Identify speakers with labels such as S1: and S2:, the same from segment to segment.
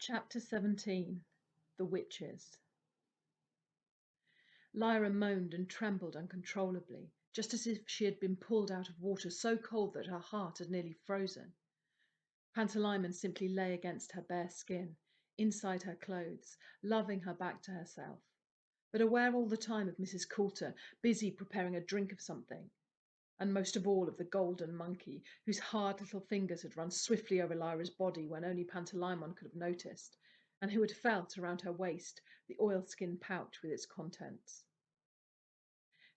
S1: Chapter 17. The Witches. Lyra moaned and trembled uncontrollably, just as if she had been pulled out of water so cold that her heart had nearly frozen. Pantalaimon simply lay against her bare skin, inside her clothes, loving her back to herself, but aware all the time of Mrs. Coulter, busy preparing a drink of something, and most of all of the golden monkey, whose hard little fingers had run swiftly over Lyra's body when only Pantalaimon could have noticed, and who had felt around her waist the oilskin pouch with its contents.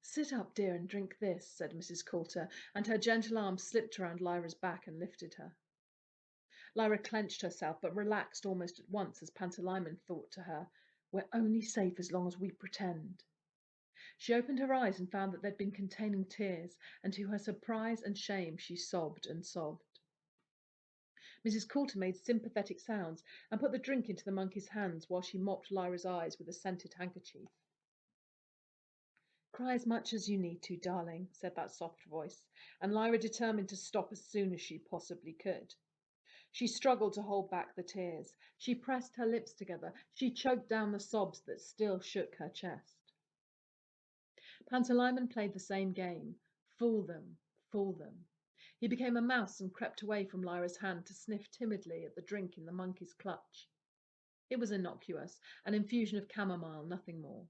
S1: "Sit up, dear, and drink this," said Mrs. Coulter, and her gentle arm slipped around Lyra's back and lifted her. Lyra clenched herself, but relaxed almost at once as Pantalaimon thought to her, "We're only safe as long as we pretend." She opened her eyes and found that they'd been containing tears, and to her surprise and shame she sobbed and sobbed. Mrs. Coulter made sympathetic sounds and put the drink into the monkey's hands while she mopped Lyra's eyes with a scented handkerchief. "Cry as much as you need to, darling," said that soft voice, and Lyra determined to stop as soon as she possibly could. She struggled to hold back the tears. She pressed her lips together. She choked down the sobs that still shook her chest. Pantalaimon played the same game. Fool them, fool them. He became a mouse and crept away from Lyra's hand to sniff timidly at the drink in the monkey's clutch. It was innocuous, an infusion of chamomile, nothing more.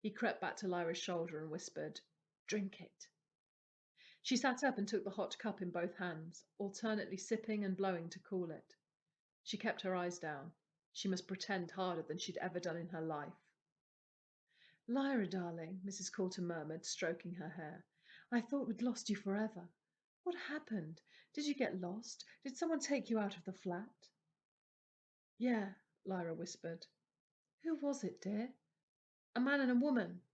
S1: He crept back to Lyra's shoulder and whispered, "Drink it." She sat up and took the hot cup in both hands, alternately sipping and blowing to cool it. She kept her eyes down. She must pretend harder than she'd ever done in her life. "Lyra, darling," Mrs. Coulter murmured, stroking her hair, "I thought we'd lost you forever. What happened? Did you get lost? Did someone take you out of the flat?" "Yeah," Lyra whispered. "Who was it, dear?" "A man and a woman."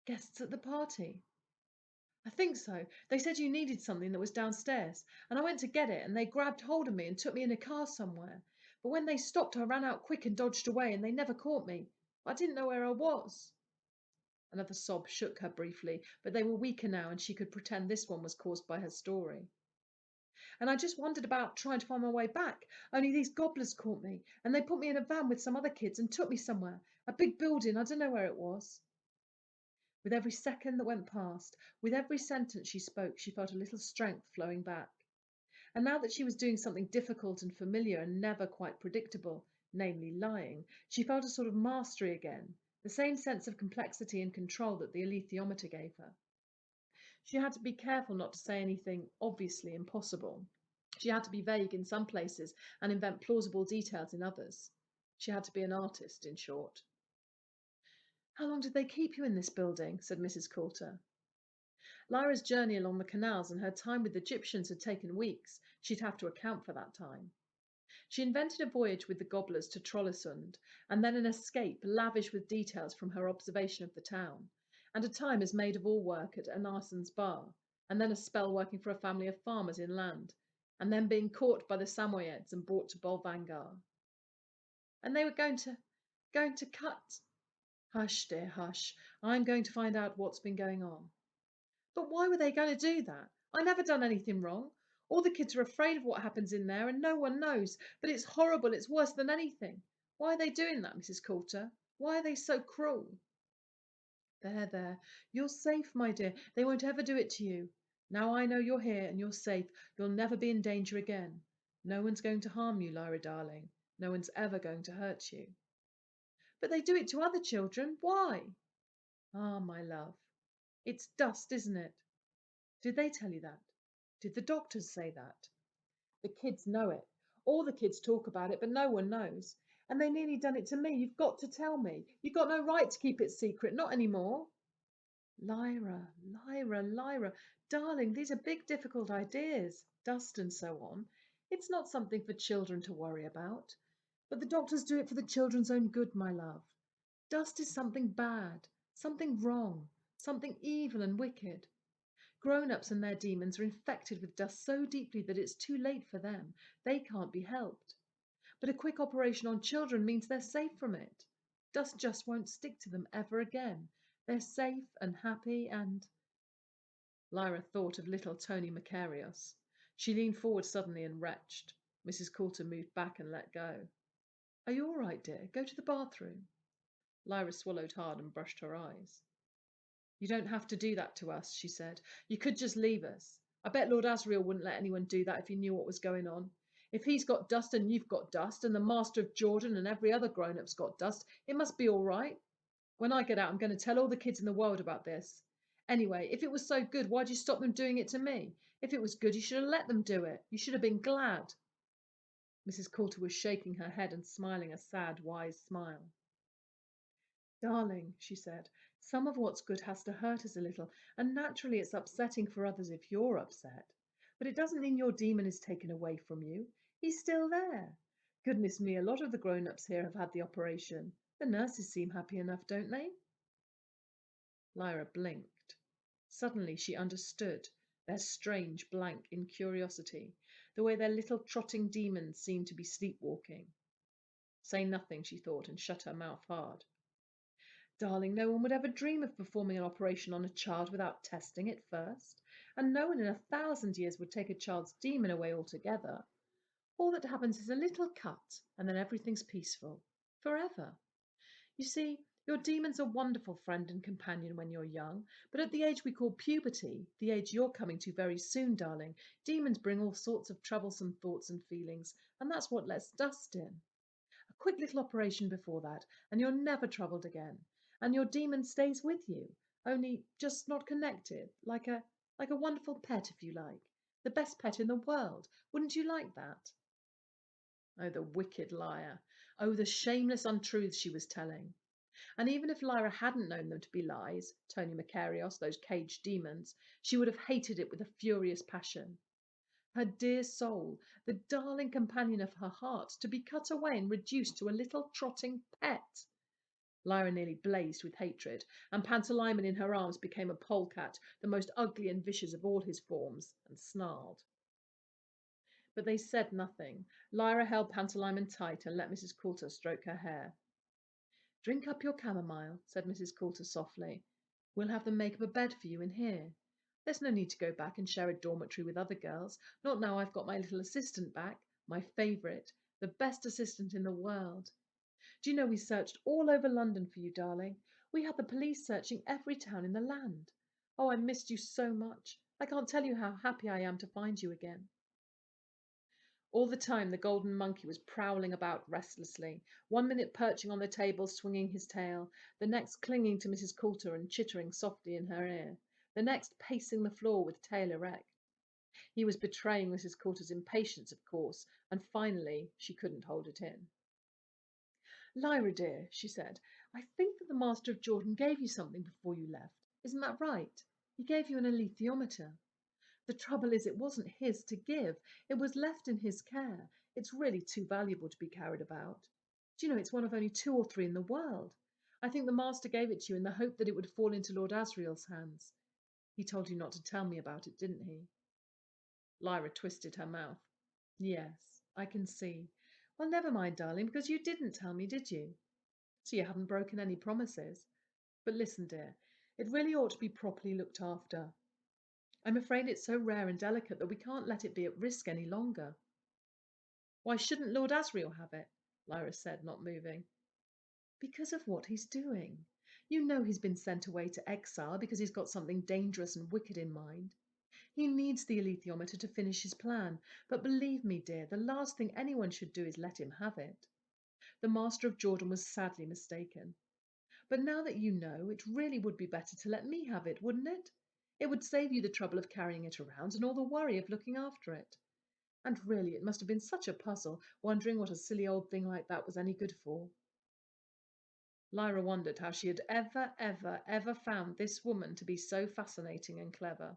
S1: "Guests at the party?" "I think so. They said you needed something that was downstairs, and I went to get it, and they grabbed hold of me and took me in a car somewhere. But when they stopped, I ran out quick and dodged away, and they never caught me. I didn't know where I was." Another sob shook her briefly, but they were weaker now, and she could pretend this one was caused by her story. "And I just wandered about trying to find my way back, only these gobblers caught me, and they put me in a van with some other kids and took me somewhere, a big building, I don't know where it was." With every second that went past, with every sentence she spoke, she felt a little strength flowing back. And now that she was doing something difficult and familiar and never quite predictable, namely lying, she felt a sort of mastery again, the same sense of complexity and control that the alethiometer gave her. She had to be careful not to say anything obviously impossible. She had to be vague in some places and invent plausible details in others. She had to be an artist, in short. "How long did they keep you in this building?" said Mrs. Coulter. Lyra's journey along the canals and her time with the Egyptians had taken weeks. She'd have to account for that time. She invented a voyage with the gobblers to Trollesund, and then an escape lavish with details from her observation of the town, and a time as maid of all work at Anarson's bar, and then a spell working for a family of farmers inland, and then being caught by the Samoyeds and brought to Bolvangar. "And they were going to cut—" "Hush, dear, hush. I'm going to find out what's been going on." "But why were they going to do that? I never done anything wrong. All the kids are afraid of what happens in there, and no one knows. But it's horrible. It's worse than anything. Why are they doing that, Mrs. Coulter? Why are they so cruel?" "There, there. You're safe, my dear. They won't ever do it to you. Now I know you're here and you're safe. You'll never be in danger again. No one's going to harm you, Lyra, darling. No one's ever going to hurt you." "But they do it to other children. Why?" "Ah, my love. It's dust, isn't it? Did they tell you that? Did the doctors say that? The kids know it. All the kids talk about it, but no one knows. And they nearly done it to me. You've got to tell me. You've got no right to keep it secret, not anymore." "Lyra, Lyra, Lyra, darling, these are big, difficult ideas, dust and so on. It's not something for children to worry about. But the doctors do it for the children's own good, my love. Dust is something bad, something wrong, something evil and wicked. Grown-ups and their demons are infected with dust so deeply that it's too late for them. They can't be helped. But a quick operation on children means they're safe from it. Dust just won't stick to them ever again. They're safe and happy and—" Lyra thought of little Tony Macarius. She leaned forward suddenly and retched. Mrs. Coulter moved back and let go. Are you all right, dear? Go to the bathroom. Lyra swallowed hard and brushed her eyes. You don't have to do that to us, she said. You could just leave us. I bet Lord Asriel wouldn't let anyone do that if he knew what was going on. If he's got dust and you've got dust and the Master of Jordan and every other grown-up's got dust, it must be all right. When I get out, I'm going to tell all the kids in the world about this. Anyway, if it was so good, why'd you stop them doing it to me? If it was good, you should have let them do it. You should have been glad. Mrs. Coulter was shaking her head and smiling a sad, wise smile. Darling, she said, some of what's good has to hurt us a little, and naturally it's upsetting for others if you're upset. But it doesn't mean your demon is taken away from you. He's still there. Goodness me, a lot of the grown-ups here have had the operation. The nurses seem happy enough, don't they? Lyra blinked. Suddenly she understood their strange blank incuriosity, the way their little trotting demons seemed to be sleepwalking. Say nothing, she thought, and shut her mouth hard. Darling, no one would ever dream of performing an operation on a child without testing it first, and no one in 1,000 years would take a child's demon away altogether. All that happens is a little cut, and then everything's peaceful. Forever. You see, your demon's a wonderful friend and companion when you're young, but at the age we call puberty, the age you're coming to very soon, darling, demons bring all sorts of troublesome thoughts and feelings, and that's what lets dust in. A quick little operation before that, and you're never troubled again. And your demon stays with you, only just not connected, like a wonderful pet, if you like. The best pet in the world. Wouldn't you like that? Oh, the wicked liar. Oh, the shameless untruths she was telling. And even if Lyra hadn't known them to be lies, Tony Macarios, those caged demons, she would have hated it with a furious passion. Her dear soul, the darling companion of her heart, to be cut away and reduced to a little trotting pet. Lyra nearly blazed with hatred, and Pantalaimon in her arms became a polecat, the most ugly and vicious of all his forms, and snarled. But they said nothing. Lyra held Pantalaimon tight and let Mrs. Coulter stroke her hair. Drink up your chamomile, said Mrs. Coulter softly. We'll have them make up a bed for you in here. There's no need to go back and share a dormitory with other girls, not now I've got my little assistant back, my favourite, the best assistant in the world. Do you know we searched all over London for you, darling? We had the police searching every town in the land. Oh, I missed you so much. I can't tell you how happy I am to find you again. All the time the golden monkey was prowling about restlessly, one minute perching on the table swinging his tail, the next clinging to Mrs. Coulter and chittering softly in her ear, the next pacing the floor with tail erect. He was betraying Mrs. Coulter's impatience, of course, and finally she couldn't hold it in. Lyra, dear, she said, I think that the Master of Jordan gave you something before you left. Isn't that right? He gave you an alethiometer. The trouble is it wasn't his to give. It was left in his care. It's really too valuable to be carried about. Do you know it's one of only 2 or 3 in the world? I think the Master gave it to you in the hope that it would fall into Lord Asriel's hands. He told you not to tell me about it, didn't he? Lyra twisted her mouth. Yes, I can see. Well, never mind, darling, because you didn't tell me, did you? So you haven't broken any promises. But listen, dear, it really ought to be properly looked after. I'm afraid it's so rare and delicate that we can't let it be at risk any longer. Why shouldn't Lord Asriel have it? Lyra said, not moving. Because of what he's doing. You know he's been sent away to exile because he's got something dangerous and wicked in mind. He needs the alethiometer to finish his plan, but believe me, dear, the last thing anyone should do is let him have it. The Master of Jordan was sadly mistaken. But now that you know, it really would be better to let me have it, wouldn't it? It would save you the trouble of carrying it around and all the worry of looking after it. And really, it must have been such a puzzle, wondering what a silly old thing like that was any good for. Lyra wondered how she had ever found this woman to be so fascinating and clever.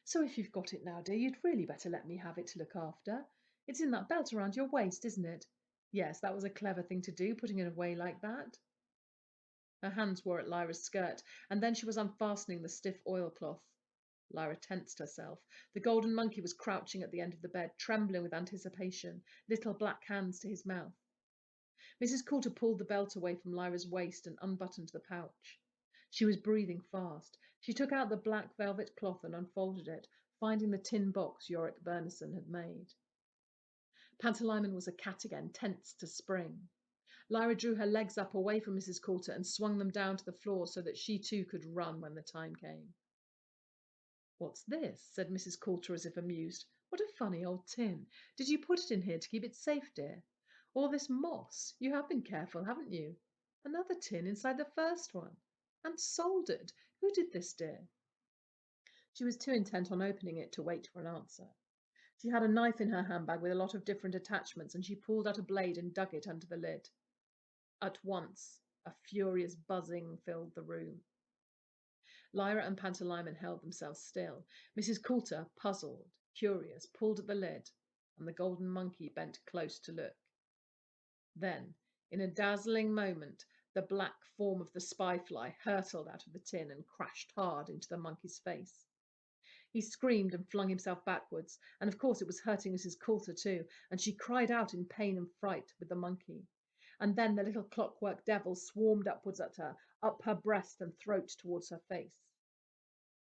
S1: So if you've got it now, dear, you'd really better let me have it to look after. It's in that belt around your waist, isn't it? Yes, that was a clever thing to do, putting it away like that. Her hands were at Lyra's skirt, and then she was unfastening the stiff oilcloth. Lyra tensed herself. The golden monkey was crouching at the end of the bed, trembling with anticipation, little black hands to his mouth. Mrs. Coulter pulled the belt away from Lyra's waist and unbuttoned the pouch. She was breathing fast. She took out the black velvet cloth and unfolded it, finding the tin box Yorick Bernison had made. Pantalaimon was a cat again, tense to spring. Lyra drew her legs up away from Mrs. Coulter and swung them down to the floor so that she too could run when the time came. "What's this?" said Mrs. Coulter as if amused. "What a funny old tin. Did you put it in here to keep it safe, dear? All this moss. You have been careful, haven't you? Another tin inside the first one. And soldered. Who did this, dear?" She was too intent on opening it to wait for an answer. She had a knife in her handbag with a lot of different attachments, and she pulled out a blade and dug it under the lid. At once, a furious buzzing filled the room. Lyra and Pantalaimon held themselves still. Mrs. Coulter, puzzled, curious, pulled at the lid, and the golden monkey bent close to look. Then, in a dazzling moment, the black form of the spy-fly hurtled out of the tin and crashed hard into the monkey's face. He screamed and flung himself backwards, and of course it was hurting Mrs. Coulter too, and she cried out in pain and fright with the monkey. And then the little clockwork devil swarmed upwards at her, up her breast and throat towards her face.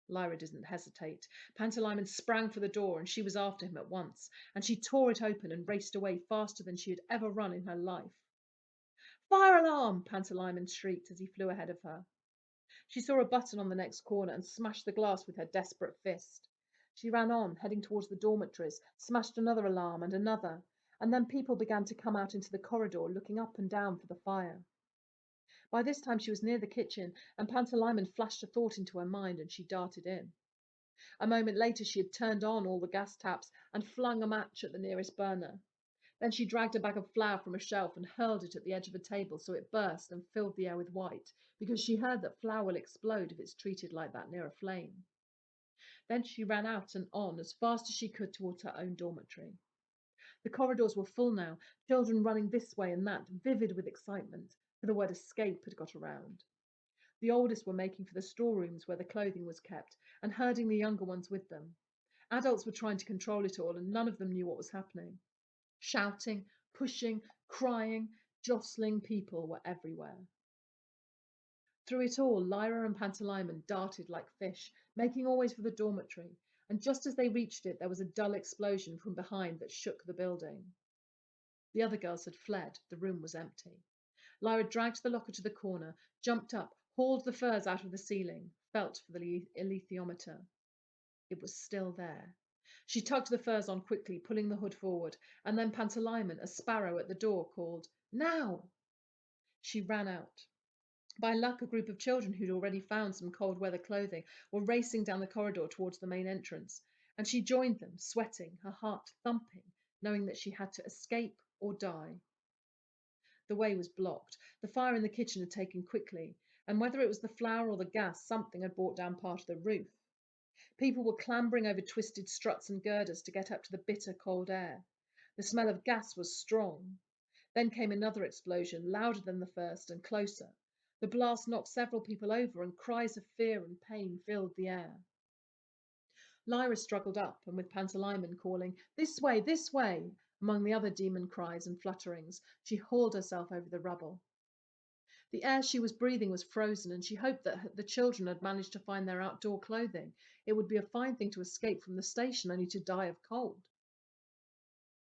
S1: Lyra didn't hesitate. Pantalaimon sprang for the door, and she was after him at once, and she tore it open and raced away faster than she had ever run in her life. "Fire alarm!" Pantalaimon shrieked as he flew ahead of her. She saw a button on the next corner and smashed the glass with her desperate fist. She ran on, heading towards the dormitories, smashed another alarm and another, and then people began to come out into the corridor, looking up and down for the fire. By this time she was near the kitchen, and Pantalaimon flashed a thought into her mind, and she darted in. A moment later she had turned on all the gas taps and flung a match at the nearest burner. Then she dragged a bag of flour from a shelf and hurled it at the edge of a table so it burst and filled the air with white, because she heard that flour will explode if it's treated like that near a flame. Then she ran out and on as fast as she could towards her own dormitory. The corridors were full now, children running this way and that, vivid with excitement, for the word escape had got around. The oldest were making for the storerooms where the clothing was kept, and herding the younger ones with them. Adults were trying to control it all, and none of them knew what was happening. Shouting, pushing, crying, jostling people were everywhere. Through it all, Lyra and Pantalaimon darted like fish, making always for the dormitory, and just as they reached it, there was a dull explosion from behind that shook the building. The other girls had fled. The room was empty. Lyra dragged the locker to the corner, jumped up, hauled the furs out of the ceiling, felt for the alethiometer. It was still there. She tugged the furs on quickly, pulling the hood forward, and then Pantalaimon, a sparrow at the door, called, "Now!" She ran out. By luck, a group of children who'd already found some cold weather clothing were racing down the corridor towards the main entrance, and she joined them, sweating, her heart thumping, knowing that she had to escape or die. The way was blocked. The fire in the kitchen had taken quickly, and whether it was the flour or the gas, something had brought down part of the roof. People were clambering over twisted struts and girders to get up to the bitter cold air. The smell of gas was strong. Then came another explosion, louder than the first and closer. The blast knocked several people over, and cries of fear and pain filled the air. Lyra struggled up, and with Pantalaimon calling, this way," among the other demon cries and flutterings, she hauled herself over the rubble. The air she was breathing was frozen, and she hoped that the children had managed to find their outdoor clothing. It would be a fine thing to escape from the station, only to die of cold.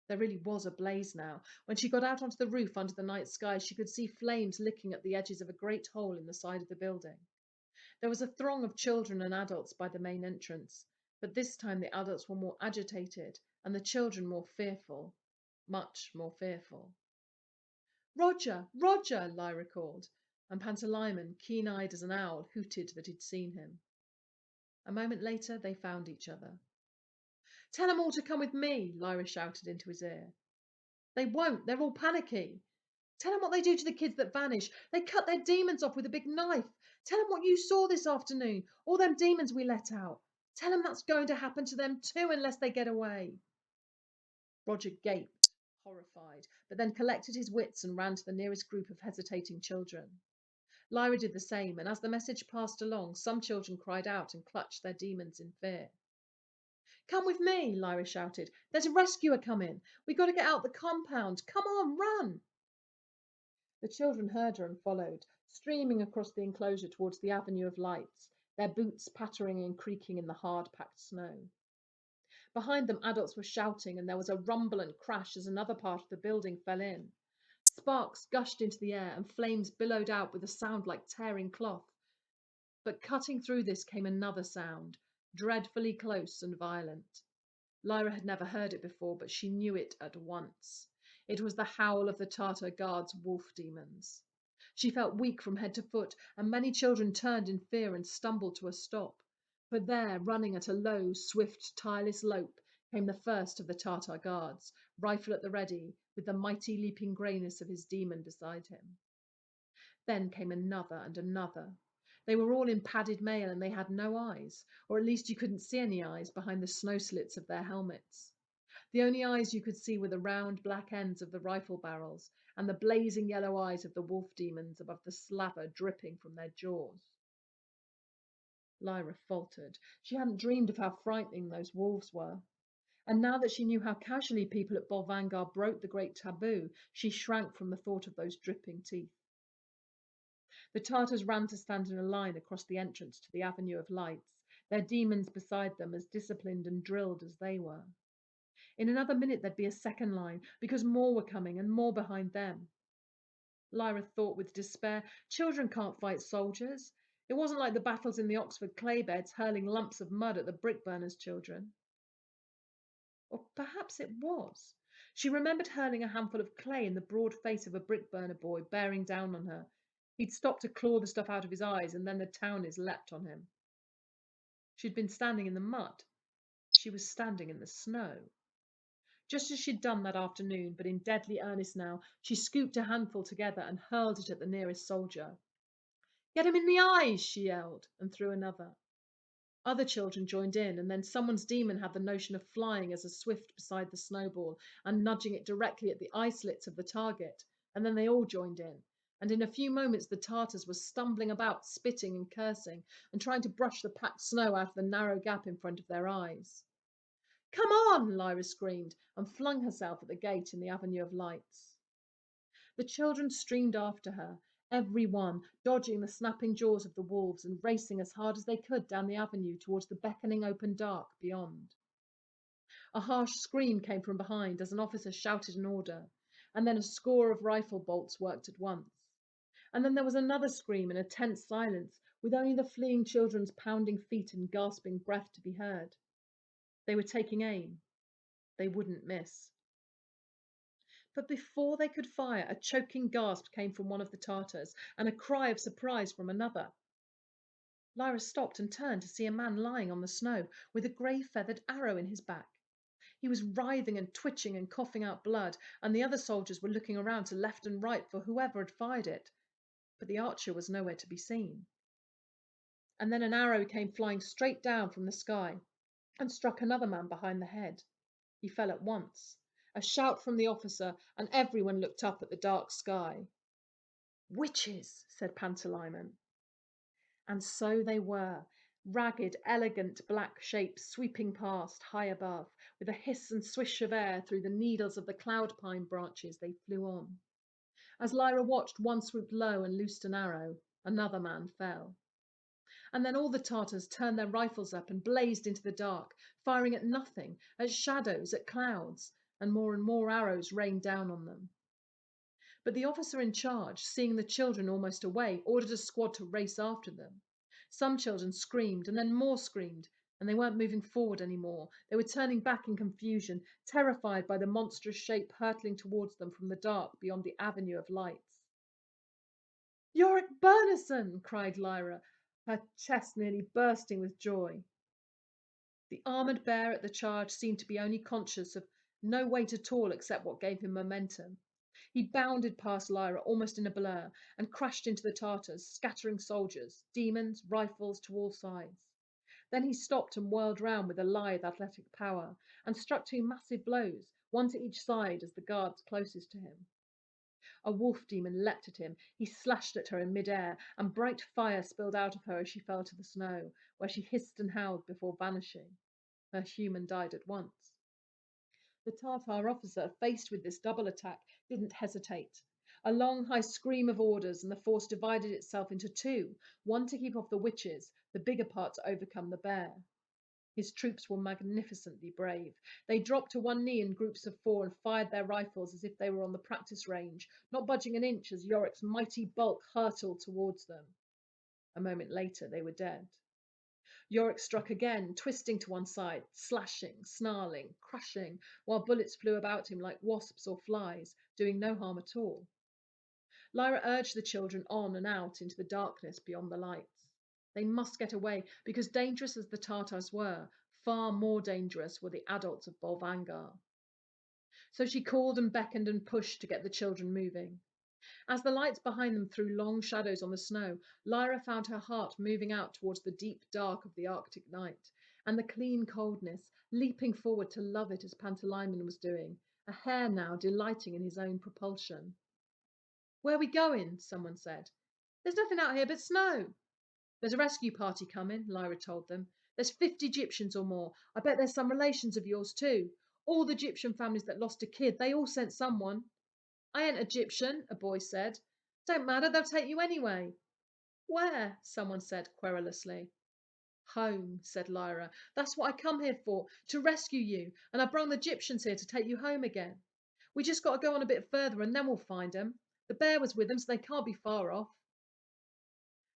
S1: There really was a blaze now. When she got out onto the roof under the night sky, she could see flames licking at the edges of a great hole in the side of the building. There was a throng of children and adults by the main entrance, but this time the adults were more agitated and the children more fearful, much more fearful. "Roger! Roger!" Lyra called, and Pantalaimon, keen-eyed as an owl, hooted that he'd seen him. A moment later they found each other. "Tell 'em all to come with me," Lyra shouted into his ear. "They won't. They're all panicky. Tell 'em what they do to the kids that vanish. They cut their demons off with a big knife. Tell 'em what you saw this afternoon. All them demons we let out. Tell 'em that's going to happen to them too unless they get away." Roger gaped, horrified, but then collected his wits and ran to the nearest group of hesitating children. Lyra did the same, and as the message passed along, some children cried out and clutched their demons in fear. "Come with me," Lyra shouted. "There's a rescuer coming. We've got to get out the compound. Come on, run!" The children heard her and followed, streaming across the enclosure towards the avenue of lights, their boots pattering and creaking in the hard-packed snow. Behind them, adults were shouting, and there was a rumble and crash as another part of the building fell in. Sparks gushed into the air, and flames billowed out with a sound like tearing cloth. But cutting through this came another sound, dreadfully close and violent. Lyra had never heard it before, but she knew it at once. It was the howl of the Tartar guards' wolf demons. She felt weak from head to foot, and many children turned in fear and stumbled to a stop. For there, running at a low, swift, tireless lope, came the first of the Tartar guards, rifle at the ready, with the mighty leaping greyness of his demon beside him. Then came another and another. They were all in padded mail, and they had no eyes, or at least you couldn't see any eyes behind the snow slits of their helmets. The only eyes you could see were the round black ends of the rifle barrels and the blazing yellow eyes of the wolf demons above the slaver dripping from their jaws. Lyra faltered. She hadn't dreamed of how frightening those wolves were. And now that she knew how casually people at Bolvangar broke the great taboo, she shrank from the thought of those dripping teeth. The Tartars ran to stand in a line across the entrance to the Avenue of Lights, their demons beside them as disciplined and drilled as they were. In another minute there'd be a second line, because more were coming and more behind them. Lyra thought with despair, children can't fight soldiers. It wasn't like the battles in the Oxford clay beds hurling lumps of mud at the brick burners' children. Or perhaps it was. She remembered hurling a handful of clay in the broad face of a brick burner boy bearing down on her. He'd stopped to claw the stuff out of his eyes, and then the townies leapt on him. She'd been standing in the mud. She was standing in the snow. Just as she'd done that afternoon, but in deadly earnest now, she scooped a handful together and hurled it at the nearest soldier. "Get him in the eyes!" she yelled, and threw another. Other children joined in, and then someone's demon had the notion of flying as a swift beside the snowball and nudging it directly at the eye slits of the target, and then they all joined in. And in a few moments the Tartars were stumbling about, spitting and cursing, and trying to brush the packed snow out of the narrow gap in front of their eyes. "Come on!" Lyra screamed, and flung herself at the gate in the Avenue of Lights. The children streamed after her, every one dodging the snapping jaws of the wolves and racing as hard as they could down the avenue towards the beckoning open dark beyond. A harsh scream came from behind as an officer shouted an order, and then a score of rifle bolts worked at once. And then there was another scream in a tense silence, with only the fleeing children's pounding feet and gasping breath to be heard. They were taking aim. They wouldn't miss. But before they could fire, a choking gasp came from one of the Tartars, and a cry of surprise from another. Lyra stopped and turned to see a man lying on the snow, with a grey feathered arrow in his back. He was writhing and twitching and coughing out blood, and the other soldiers were looking around to left and right for whoever had fired it. But the archer was nowhere to be seen. And then an arrow came flying straight down from the sky and struck another man behind the head. He fell at once. A shout from the officer, and everyone looked up at the dark sky. "Witches!" said Pantalaimon. And so they were, ragged, elegant black shapes sweeping past, high above. With a hiss and swish of air through the needles of the cloud pine branches they flew on. As Lyra watched, one swooped low and loosed an arrow. Another man fell. And then all the Tartars turned their rifles up and blazed into the dark, firing at nothing, at shadows, at clouds, and more arrows rained down on them. But the officer in charge, seeing the children almost away, ordered a squad to race after them. Some children screamed, and then more screamed, and they weren't moving forward anymore. They were turning back in confusion, terrified by the monstrous shape hurtling towards them from the dark beyond the Avenue of Lights. "Yorick Burnison!" cried Lyra, her chest nearly bursting with joy. The armoured bear at the charge seemed to be only conscious of no weight at all except what gave him momentum. He bounded past Lyra almost in a blur and crashed into the Tartars, scattering soldiers, demons, rifles to all sides. Then he stopped and whirled round with a lithe, athletic power and struck two massive blows, one to each side as the guards closest to him. A wolf demon leapt at him. He slashed at her in mid-air, and bright fire spilled out of her as she fell to the snow, where she hissed and howled before vanishing. Her human died at once. The Tartar officer, faced with this double attack, didn't hesitate. A long, high scream of orders, and the force divided itself into two, one to keep off the witches, the bigger part to overcome the bear. His troops were magnificently brave. They dropped to one knee in groups of four and fired their rifles as if they were on the practice range, not budging an inch as Yorick's mighty bulk hurtled towards them. A moment later, they were dead. Yorick struck again, twisting to one side, slashing, snarling, crushing, while bullets flew about him like wasps or flies, doing no harm at all. Lyra urged the children on and out into the darkness beyond the lights. They must get away, because dangerous as the Tartars were, far more dangerous were the adults of Bolvangar. So she called and beckoned and pushed to get the children moving. As the lights behind them threw long shadows on the snow, Lyra found her heart moving out towards the deep dark of the Arctic night, and the clean coldness, leaping forward to love it as Pantalaimon was doing, a hare now delighting in his own propulsion. "Where are we going?" someone said. "There's nothing out here but snow." "There's a rescue party coming," Lyra told them. "There's 50 Egyptians or more. I bet there's some relations of yours too. All the Egyptian families that lost a kid, they all sent someone." "I ain't Egyptian," a boy said. "Don't matter, they'll take you anyway." "Where?" someone said querulously. "Home," said Lyra. "That's what I come here for, to rescue you, and I brung the Egyptians here to take you home again. We just got to go on a bit further and then we'll find 'em. The bear was with 'em, so they can't be far off."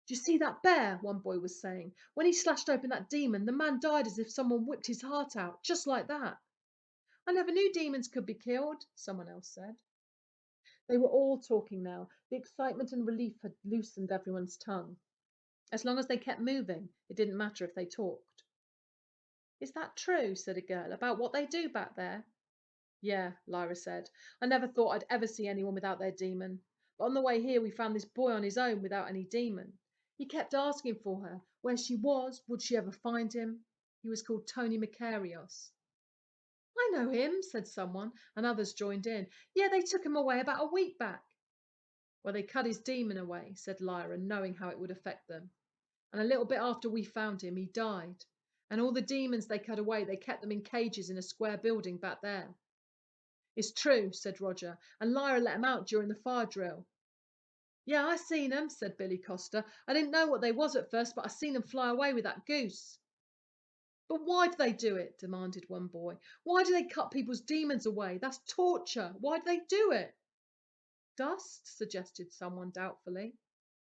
S1: "Do you see that bear?" one boy was saying. "When he slashed open that demon, the man died as if someone whipped his heart out, just like that." "I never knew demons could be killed," someone else said. They were all talking now. The excitement and relief had loosened everyone's tongue. As long as they kept moving, it didn't matter if they talked. "Is that true?" said a girl. "About what they do back there?" "Yeah," Lyra said. "I never thought I'd ever see anyone without their demon. But on the way here we found this boy on his own without any demon. He kept asking for her, where she was, would she ever find him? He was called Tony Makarios." "I know him," said someone, and others joined in. "Yeah, they took him away about a week back." "Well, they cut his demon away," said Lyra, knowing how it would affect them. "And a little bit after we found him, he died. And all the demons they cut away, they kept them in cages in a square building back there." "It's true," said Roger, "and Lyra let 'em out during the fire drill." "Yeah, I seen 'em," said Billy Costa. "I didn't know what they was at first, but I seen 'em fly away with that goose." "But why do they do it?" demanded one boy. "Why do they cut people's demons away? That's torture. Why do they do it?" "Dust?" suggested someone doubtfully.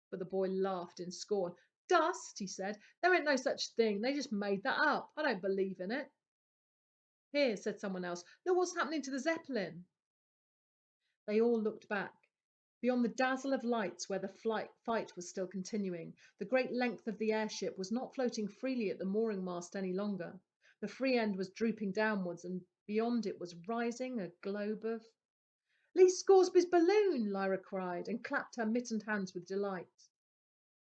S1: But the boy laughed in scorn. "Dust?" he said. "There ain't no such thing. They just made that up. I don't believe in it." "Here," said someone else. "Look what's happening to the Zeppelin." They all looked back. Beyond the dazzle of lights where the fight was still continuing, the great length of the airship was not floating freely at the mooring mast any longer. The free end was drooping downwards, and beyond it was rising a globe of... "Lee Scoresby's balloon!" Lyra cried, and clapped her mittened hands with delight.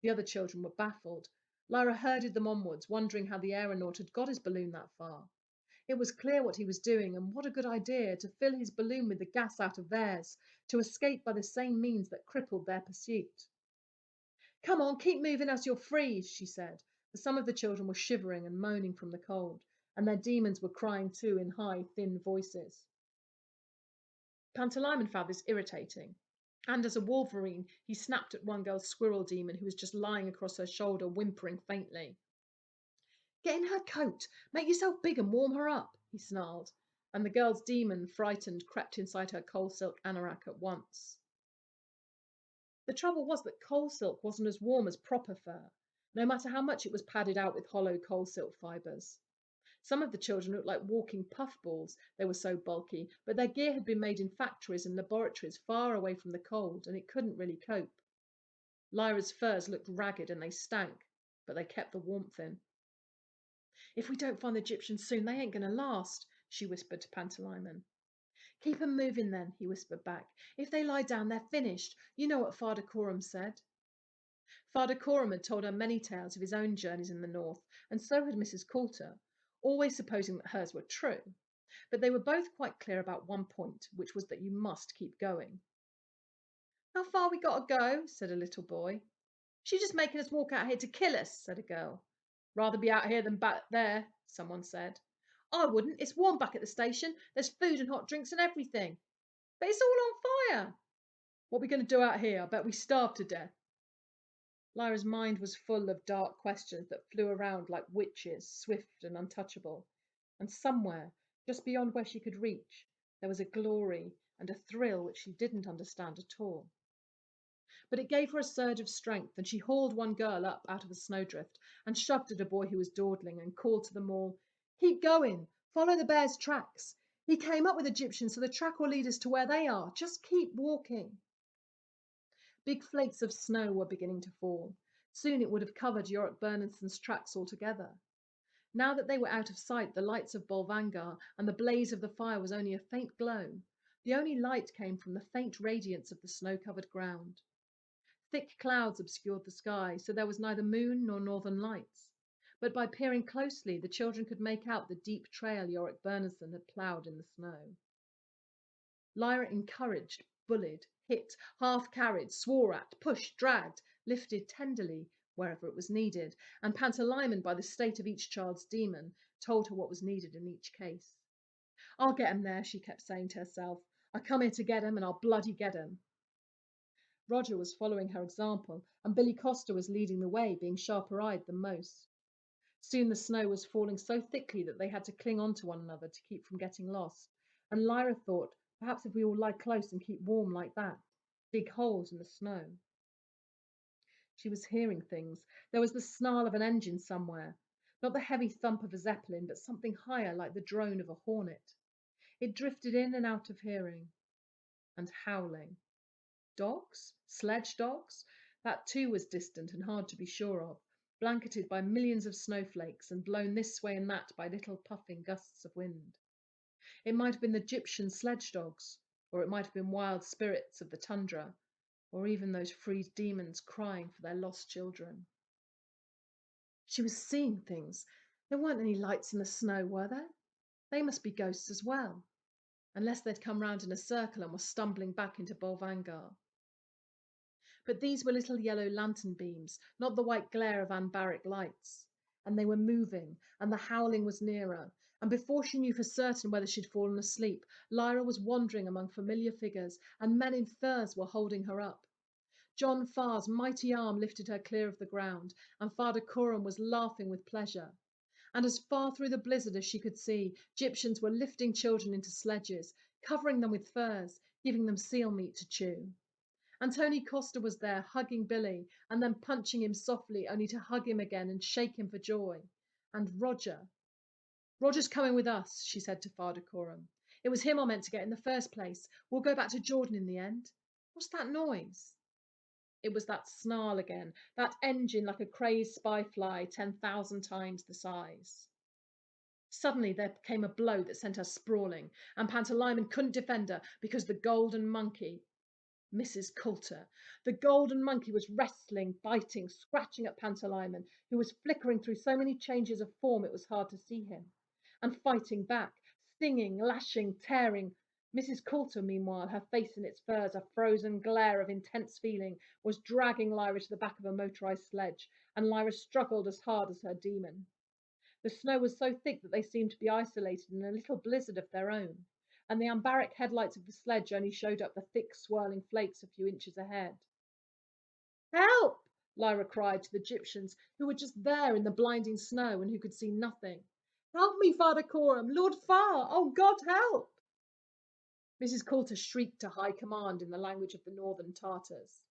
S1: The other children were baffled. Lyra herded them onwards, wondering how the aeronaut had got his balloon that far. It was clear what he was doing, and what a good idea, to fill his balloon with the gas out of theirs, to escape by the same means that crippled their pursuit. "Come on, keep moving as you'll freeze," she said, for some of the children were shivering and moaning from the cold, and their demons were crying too in high, thin voices. Pantalaimon found this irritating, and as a wolverine, he snapped at one girl's squirrel demon who was just lying across her shoulder, whimpering faintly. "Get in her coat. Make yourself big and warm her up," he snarled, and the girl's demon, frightened, crept inside her coal silk anorak at once. The trouble was that coal silk wasn't as warm as proper fur, no matter how much it was padded out with hollow coal silk fibres. Some of the children looked like walking puffballs, they were so bulky, but their gear had been made in factories and laboratories far away from the cold, and it couldn't really cope. Lyra's furs looked ragged and they stank, but they kept the warmth in. "If we don't find the Egyptians soon, they ain't going to last," she whispered to Pantalaimon. "Keep 'em moving then," he whispered back. "If they lie down, they're finished. You know what Father Coram said." Father Coram had told her many tales of his own journeys in the north, and so had Mrs. Coulter, always supposing that hers were true. But they were both quite clear about one point, which was that you must keep going. "How far we got to go?" said a little boy. "She's just making us walk out here to kill us," said a girl. "Rather be out here than back there," someone said. "I wouldn't. It's warm back at the station. There's food and hot drinks and everything." "But it's all on fire." "What are we going to do out here? I bet we starve to death." Lyra's mind was full of dark questions that flew around like witches, swift and untouchable. And somewhere, just beyond where she could reach, there was a glory and a thrill which she didn't understand at all. But it gave her a surge of strength, and she hauled one girl up out of a snowdrift and shoved at a boy who was dawdling and called to them all, "Keep going! Follow the bear's tracks! He came up with Egyptians, so the track will lead us to where they are. Just keep walking." Big flakes of snow were beginning to fall. Soon it would have covered Yorick Bernardson's tracks altogether. Now that they were out of sight, the lights of Bolvangar and the blaze of the fire was only a faint glow. The only light came from the faint radiance of the snow-covered ground. Thick clouds obscured the sky, so there was neither moon nor northern lights. But by peering closely, the children could make out the deep trail Yorick Bernardson had ploughed in the snow. Lyra encouraged, bullied, hit, half-carried, swore at, pushed, dragged, lifted tenderly wherever it was needed, and Pantalaimon, by the state of each child's demon, told her what was needed in each case. "I'll get 'em there," she kept saying to herself. "I come here to get 'em, and I'll bloody get 'em." Roger was following her example, and Billy Costa was leading the way, being sharper-eyed than most. Soon the snow was falling so thickly that they had to cling on to one another to keep from getting lost, and Lyra thought, perhaps if we all lie close and keep warm like that, dig holes in the snow. She was hearing things. There was the snarl of an engine somewhere, not the heavy thump of a zeppelin, but something higher, like the drone of a hornet. It drifted in and out of hearing. And howling. Dogs? Sledge dogs? That too was distant and hard to be sure of, blanketed by millions of snowflakes and blown this way and that by little puffing gusts of wind. It might have been the Egyptian sledge dogs, or it might have been wild spirits of the tundra, or even those freed demons crying for their lost children. She was seeing things. There weren't any lights in the snow, were there? They must be ghosts as well, unless they'd come round in a circle and were stumbling back into Bolvangar. But these were little yellow lantern beams, not the white glare of anbaric lights. And they were moving, and the howling was nearer. And before she knew for certain whether she'd fallen asleep, Lyra was wandering among familiar figures, and men in furs were holding her up. John Farr's mighty arm lifted her clear of the ground, and Father Coram was laughing with pleasure. And as far through the blizzard as she could see, Egyptians were lifting children into sledges, covering them with furs, giving them seal meat to chew. And Tony Costa was there, hugging Billy, and then punching him softly, only to hug him again and shake him for joy. And Roger. "Roger's coming with us," she said to Father Coram. "It was him I meant to get in the first place. We'll go back to Jordan in the end. What's that noise?" It was that snarl again, that engine like a crazed spy fly 10,000 times the size. Suddenly there came a blow that sent her sprawling, and Pantalaimon couldn't defend her because the golden monkey, Mrs. Coulter. The golden monkey was wrestling, biting, scratching at Pantalaimon, who was flickering through so many changes of form it was hard to see him, and fighting back, stinging, lashing, tearing. Mrs. Coulter, meanwhile, her face in its furs, a frozen glare of intense feeling, was dragging Lyra to the back of a motorized sledge, and Lyra struggled as hard as her demon. The snow was so thick that they seemed to be isolated in a little blizzard of their own, and the ambaric headlights of the sledge only showed up the thick swirling flakes a few inches ahead. "Help!" Lyra cried to the Egyptians, who were just there in the blinding snow and who could see nothing. "Help me, Father Coram! Lord Farr! Oh, God, help!" Mrs. Coulter shrieked to high command in the language of the northern Tartars.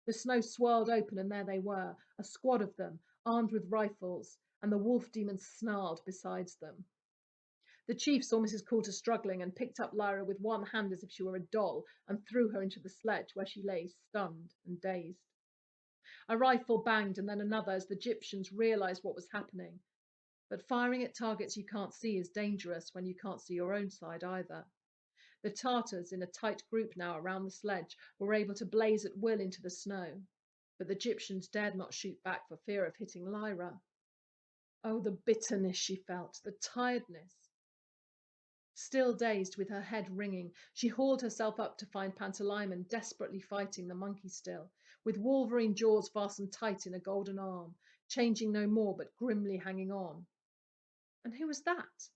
S1: The snow swirled open, and there they were, a squad of them, armed with rifles, and the wolf demons snarled beside them. The chief saw Mrs. Coulter struggling and picked up Lyra with one hand as if she were a doll and threw her into the sledge, where she lay stunned and dazed. A rifle banged and then another as the Egyptians realized what was happening. But firing at targets you can't see is dangerous when you can't see your own side either. The Tartars, in a tight group now around the sledge, were able to blaze at will into the snow. But the Egyptians dared not shoot back for fear of hitting Lyra. Oh, the bitterness she felt, the tiredness. Still dazed, with her head ringing, she hauled herself up to find Pantalaimon desperately fighting the monkey still, with wolverine jaws fastened tight in a golden arm, changing no more but grimly hanging on. And who was that?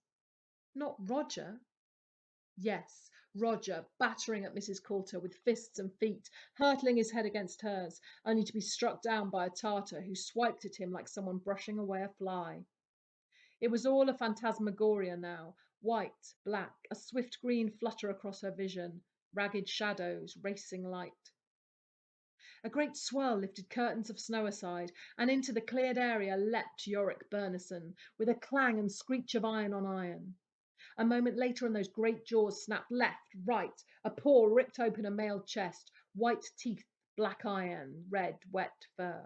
S1: Not Roger? Yes, Roger battering at Mrs. Coulter with fists and feet, hurtling his head against hers, only to be struck down by a Tartar who swiped at him like someone brushing away a fly. It was all a phantasmagoria now, white, black, a swift green flutter across her vision, ragged shadows, racing light. A great swirl lifted curtains of snow aside, and into the cleared area leapt Yorick Bernison, with a clang and screech of iron on iron. A moment later, and those great jaws snapped left, right, a paw ripped open a mailed chest, white teeth, black iron, red, wet fur.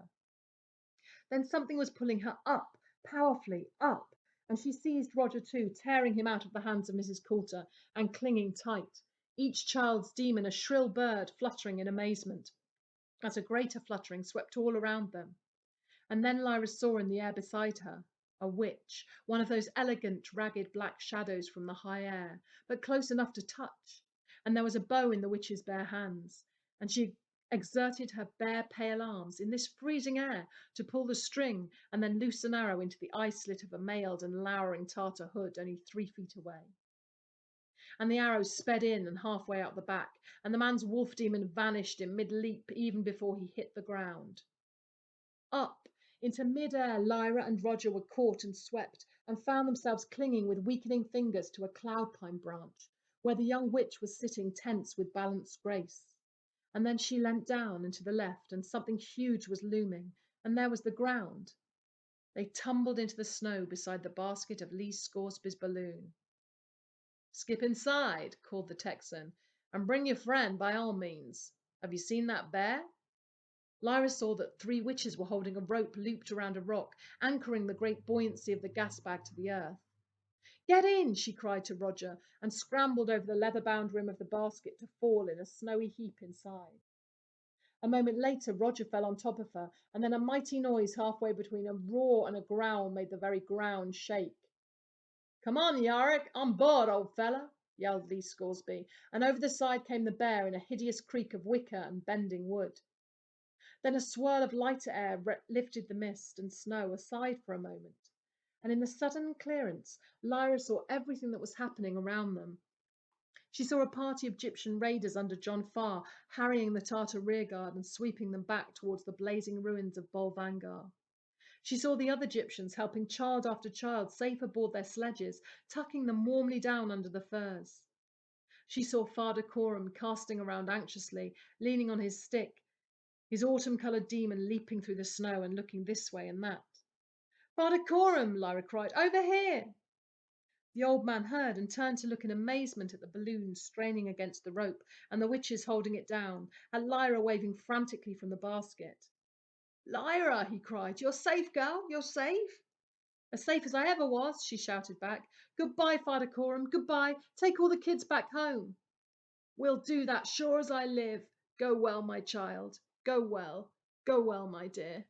S1: Then something was pulling her up, powerfully up, and she seized Roger too, tearing him out of the hands of Mrs. Coulter and clinging tight, each child's demon a shrill bird fluttering in amazement, as a greater fluttering swept all around them. And then Lyra saw in the air beside her a witch, one of those elegant, ragged black shadows from the high air, but close enough to touch. And there was a bow in the witch's bare hands, and she exerted her bare, pale arms in this freezing air to pull the string and then loose an arrow into the eye slit of a mailed and lowering Tartar hood only 3 feet away. And the arrow sped in and halfway out the back, and the man's wolf demon vanished in mid-leap even before he hit the ground. Up into mid-air, Lyra and Roger were caught and swept, and found themselves clinging with weakening fingers to a cloud pine branch, where the young witch was sitting tense with balanced grace. And then she leant down and to the left, and something huge was looming, and there was the ground. They tumbled into the snow beside the basket of Lee Scoresby's balloon. "Skip inside," called the Texan, "and bring your friend by all means. Have you seen that bear?" Lyra saw that 3 witches were holding a rope looped around a rock, anchoring the great buoyancy of the gas bag to the earth. "Get in!" she cried to Roger, and scrambled over the leather-bound rim of the basket to fall in a snowy heap inside. A moment later Roger fell on top of her, and then a mighty noise halfway between a roar and a growl made the very ground shake. "Come on, Yorick, on board, old fella!" yelled Lee Scoresby, and over the side came the bear in a hideous creak of wicker and bending wood. Then a swirl of lighter air lifted the mist and snow aside for a moment, and in the sudden clearance Lyra saw everything that was happening around them. She saw a party of Egyptian raiders under John Farr harrying the Tartar rearguard and sweeping them back towards the blazing ruins of Bolvangar. She saw the other Egyptians helping child after child safe aboard their sledges, tucking them warmly down under the furs. She saw Father Coram casting around anxiously, leaning on his stick, his autumn-coloured demon leaping through the snow and looking this way and that. "Father Coram!" Lyra cried. "Over here!" The old man heard and turned to look in amazement at the balloon straining against the rope and the witches holding it down, at Lyra waving frantically from the basket. "Lyra!" he cried. "You're safe, girl? You're safe?" "As safe as I ever was," she shouted back. "Goodbye, Father Coram. Goodbye. Take all the kids back home." "We'll do that, sure as I live. Go well, my child. Go well. Go well, my dear."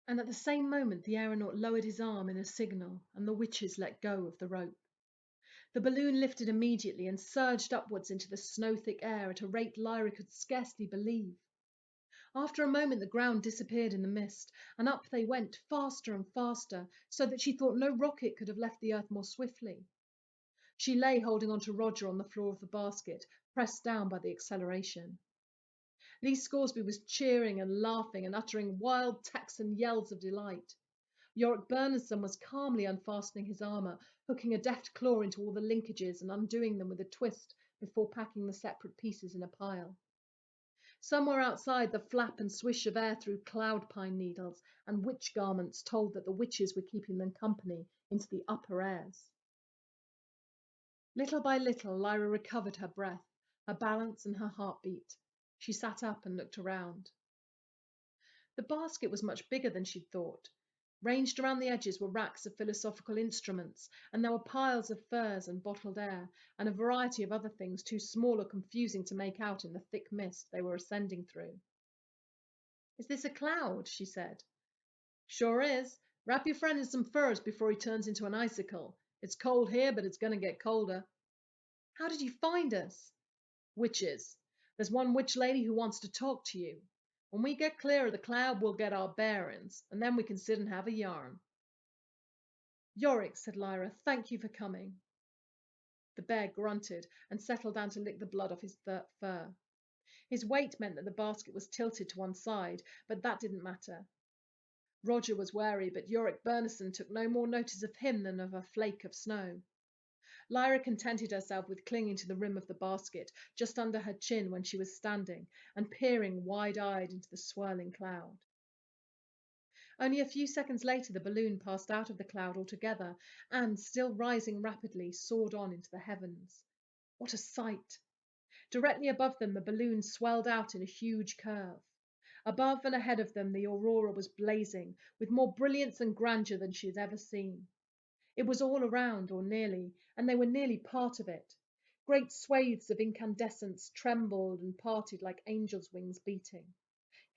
S1: And at the same moment the aeronaut lowered his arm in a signal, and the witches let go of the rope. The balloon lifted immediately and surged upwards into the snow-thick air at a rate Lyra could scarcely believe. After a moment the ground disappeared in the mist, and up they went faster and faster, so that she thought no rocket could have left the earth more swiftly. She lay holding on to Roger on the floor of the basket, pressed down by the acceleration. Lee Scoresby was cheering and laughing and uttering wild Texan yells of delight. Yorick Bernison was calmly unfastening his armour, hooking a deft claw into all the linkages and undoing them with a twist before packing the separate pieces in a pile. Somewhere outside, the flap and swish of air through cloud pine needles and witch garments told that the witches were keeping them company into the upper airs. Little by little, Lyra recovered her breath, her balance and her heartbeat. She sat up and looked around. The basket was much bigger than she'd thought. Ranged around the edges were racks of philosophical instruments, and there were piles of furs and bottled air, and a variety of other things too small or confusing to make out in the thick mist they were ascending through. "Is this a cloud?" she said. "Sure is. Wrap your friend in some furs before he turns into an icicle. It's cold here, but it's going to get colder." "How did you find us?" "Witches. There's one witch lady who wants to talk to you. When we get clear of the cloud, we'll get our bearings, and then we can sit and have a yarn." "Yorick," said Lyra, "thank you for coming." The bear grunted and settled down to lick the blood off his fur. His weight meant that the basket was tilted to one side, but that didn't matter. Roger was wary, but Yorick Bernison took no more notice of him than of a flake of snow. Lyra contented herself with clinging to the rim of the basket just under her chin when she was standing, and peering wide-eyed into the swirling cloud. Only a few seconds later the balloon passed out of the cloud altogether and, still rising rapidly, soared on into the heavens. What a sight! Directly above them the balloon swelled out in a huge curve. Above and ahead of them the aurora was blazing, with more brilliance and grandeur than she had ever seen. It was all around, or nearly, and they were nearly part of it. Great swathes of incandescence trembled and parted like angels' wings beating.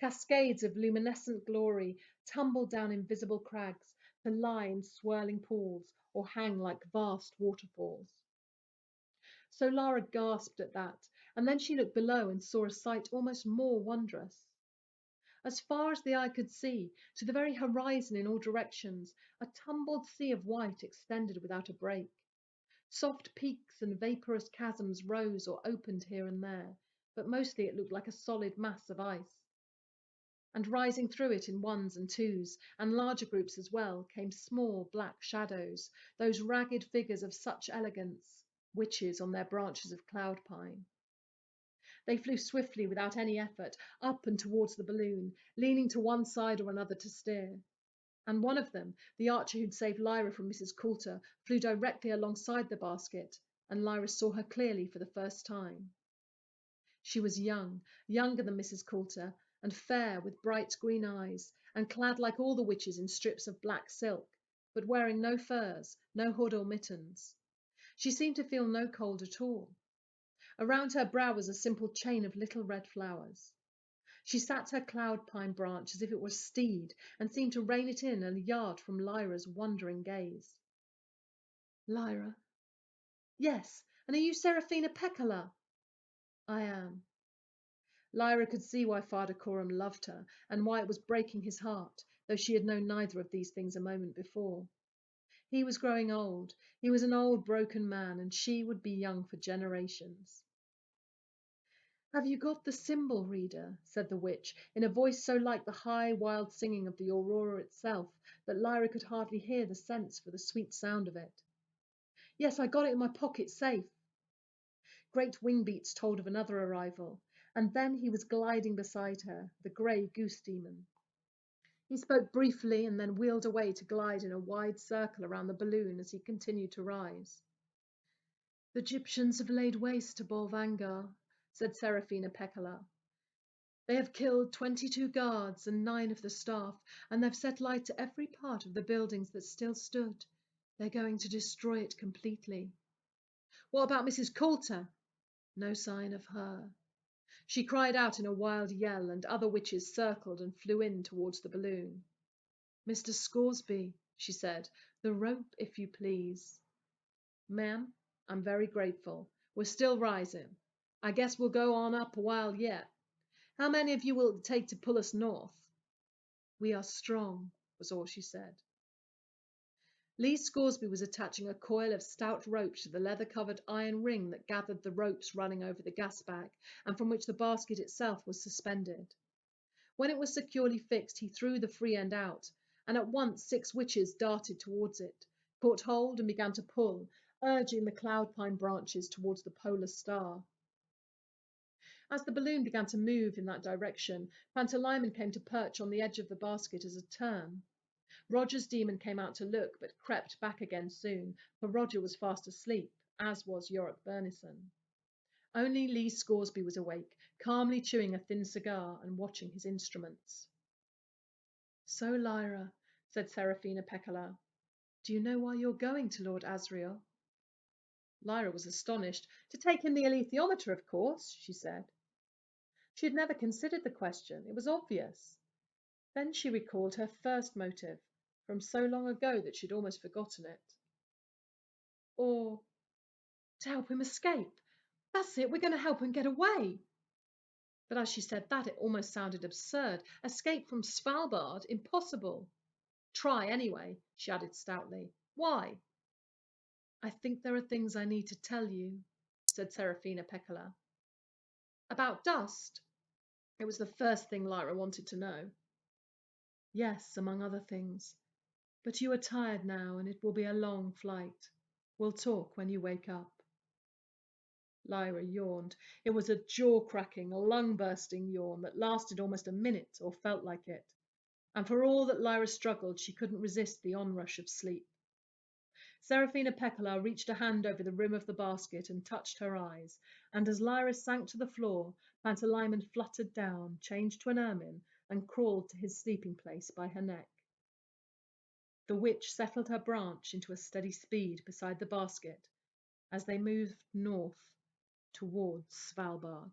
S1: Cascades of luminescent glory tumbled down invisible crags to lie in swirling pools or hang like vast waterfalls. So Lara gasped at that, and then she looked below and saw a sight almost more wondrous. As far as the eye could see, to the very horizon in all directions, a tumbled sea of white extended without a break. Soft peaks and vaporous chasms rose or opened here and there, but mostly it looked like a solid mass of ice. And rising through it in ones and twos, and larger groups as well, came small black shadows, those ragged figures of such elegance, witches on their branches of cloud pine. They flew swiftly, without any effort, up and towards the balloon, leaning to one side or another to steer. And one of them, the archer who'd saved Lyra from Mrs. Coulter, flew directly alongside the basket, and Lyra saw her clearly for the first time. She was young, younger than Mrs. Coulter, and fair, with bright green eyes, and clad like all the witches in strips of black silk, but wearing no furs, no hood or mittens. She seemed to feel no cold at all. Around her brow was a simple chain of little red flowers. She sat her cloud pine branch as if it were a steed, and seemed to rein it in a yard from Lyra's wondering gaze. Lyra. Yes, and are you Seraphina Pekkala? I am. Lyra could see why Father Coram loved her, and why it was breaking his heart, though she had known neither of these things a moment before. He was growing old. He was an old, broken man, and she would be young for generations. Have you got the symbol, reader? Said the witch, in a voice so like the high, wild singing of the aurora itself that Lyra could hardly hear the sense for the sweet sound of it. Yes, I got it in my pocket safe. Great wing beats told of another arrival, and then he was gliding beside her, the grey goose demon. He spoke briefly and then wheeled away to glide in a wide circle around the balloon as he continued to rise. The Egyptians have laid waste to Bolvangar, said Seraphina Pekkala. They have killed 22 guards and 9 of the staff, and they've set light to every part of the buildings that still stood. They're going to destroy it completely. What about Mrs. Coulter? No sign of her. She cried out in a wild yell, and other witches circled and flew in towards the balloon. Mr. Scoresby, she said, the rope, if you please. Ma'am, I'm very grateful. We're still rising. I guess we'll go on up a while yet. How many of you will it take to pull us north? We are strong, was all she said. Lee Scoresby was attaching a coil of stout rope to the leather-covered iron ring that gathered the ropes running over the gas bag, and from which the basket itself was suspended. When it was securely fixed, he threw the free end out, and at once 6 witches darted towards it, caught hold and began to pull, urging the cloud pine branches towards the polar star. As the balloon began to move in that direction, Pantalaimon came to perch on the edge of the basket as a turn. Roger's demon came out to look, but crept back again soon, for Roger was fast asleep, as was Yorick Bernison. Only Lee Scoresby was awake, calmly chewing a thin cigar and watching his instruments. So, Lyra, said Seraphina Pekkala, do you know why you're going to Lord Asriel? Lyra was astonished. To take in the alethiometer, of course, she said. She had never considered the question. It was obvious. Then she recalled her first motive, from so long ago that she'd almost forgotten it. Or to help him escape. That's it, we're going to help him get away. But as she said that, it almost sounded absurd. Escape from Svalbard? Impossible. Try anyway, she added stoutly. Why? I think there are things I need to tell you, said Serafina Pekkala. About dust? It was the first thing Lyra wanted to know. Yes, among other things. But you are tired now, and it will be a long flight. We'll talk when you wake up. Lyra yawned. It was a jaw-cracking, lung-bursting yawn that lasted almost a minute, or felt like it. And for all that Lyra struggled, she couldn't resist the onrush of sleep. Serafina Pekkala reached a hand over the rim of the basket and touched her eyes, and as Lyra sank to the floor, Pantalaimon fluttered down, changed to an ermine, and crawled to his sleeping place by her neck. The witch settled her branch into a steady speed beside the basket as they moved north towards Svalbard.